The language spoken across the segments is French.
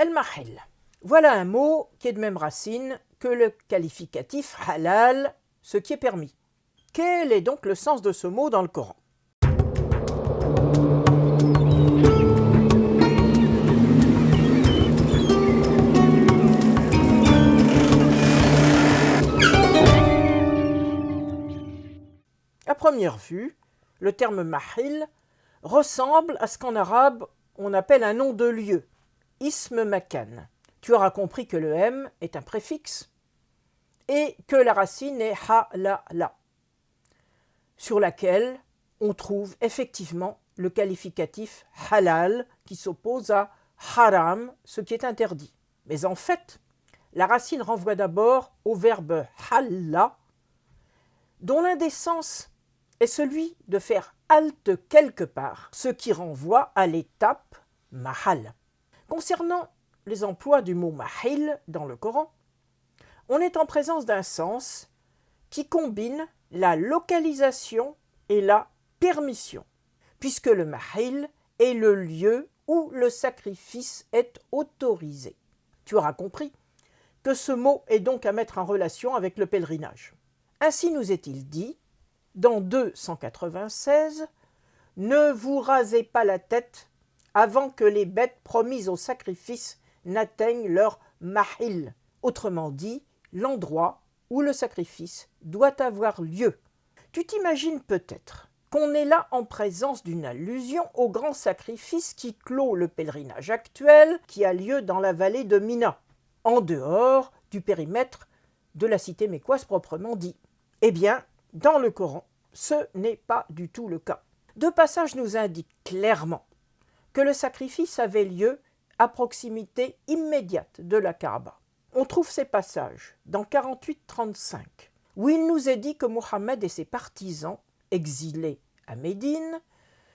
El-mahil. Voilà un mot qui est de même racine que le qualificatif halal, ce qui est permis. Quel est donc le sens de ce mot dans le Coran? À première vue, le terme mahil ressemble à ce qu'en arabe on appelle un nom de lieu, ism makan. Tu auras compris que le m est un préfixe et que la racine est ha-la-la, sur laquelle on trouve effectivement le qualificatif halal qui s'oppose à haram, ce qui est interdit. Mais en fait, la racine renvoie d'abord au verbe halla, dont l'un des sens est celui de faire halte quelque part, ce qui renvoie à l'étape mahal. Concernant les emplois du mot mahil dans le Coran, on est en présence d'un sens qui combine la localisation et la permission, puisque le mahil est le lieu où le sacrifice est autorisé. Tu auras compris que ce mot est donc à mettre en relation avec le pèlerinage. Ainsi nous est-il dit, dans 296, « Ne vous rasez pas la tête avant que les bêtes promises au sacrifice n'atteignent leur mahil », autrement dit, l'endroit où le sacrifice doit avoir lieu. Tu t'imagines peut-être qu'on est là en présence d'une allusion au grand sacrifice qui clôt le pèlerinage actuel qui a lieu dans la vallée de Mina, en dehors du périmètre de la cité mécoise proprement dit. Eh bien, dans le Coran, ce n'est pas du tout le cas. Deux passages nous indiquent clairement que le sacrifice avait lieu à proximité immédiate de la Kaaba. On trouve ces passages dans 48-35, où il nous est dit que Mohammed et ses partisans, exilés à Médine,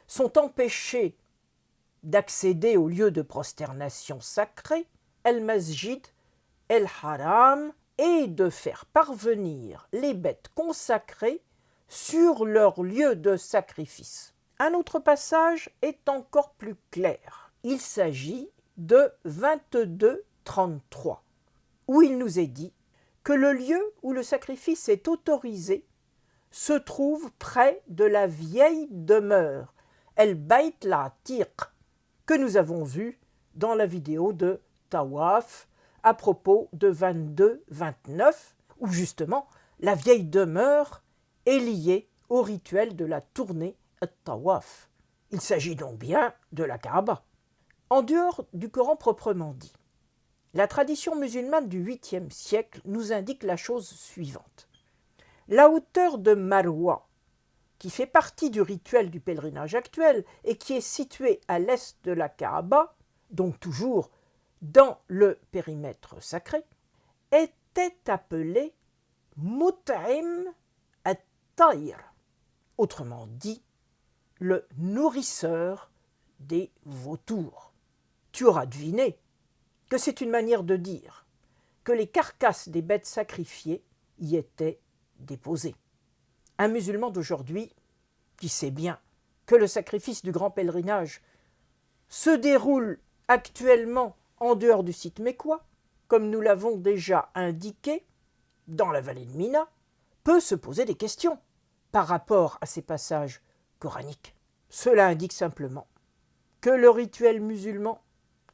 sont empêchés d'accéder au lieu de prosternation sacré, el-Masjid, el-Haram, et de faire parvenir les bêtes consacrées sur leur lieu de sacrifice. Un autre passage est encore plus clair. Il s'agit de 22-33, où il nous est dit que le lieu où le sacrifice est autorisé se trouve près de la vieille demeure, El-Bayt la-Atiq, que nous avons vu dans la vidéo de Tawaf à propos de 22-29, où justement la vieille demeure est liée au rituel de la tournée At-Tawaf. Il s'agit donc bien de la Kaaba. En dehors du Coran proprement dit, la tradition musulmane du 8e siècle nous indique la chose suivante. La hauteur de Marwa, qui fait partie du rituel du pèlerinage actuel et qui est située à l'est de la Kaaba, donc toujours dans le périmètre sacré, était appelée Mut'im at-Tayr, autrement dit, le nourrisseur des vautours. Tu auras deviné que c'est une manière de dire que les carcasses des bêtes sacrifiées y étaient déposées. Un musulman d'aujourd'hui, qui sait bien que le sacrifice du grand pèlerinage se déroule actuellement en dehors du site mécois, comme nous l'avons déjà indiqué, dans la vallée de Mina, peut se poser des questions par rapport à ces passages coraniques. Cela indique simplement que le rituel musulman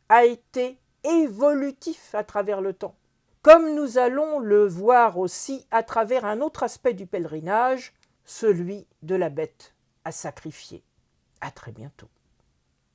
a été évolutif à travers le temps, comme nous allons le voir aussi à travers un autre aspect du pèlerinage, celui de la bête à sacrifier. À très bientôt.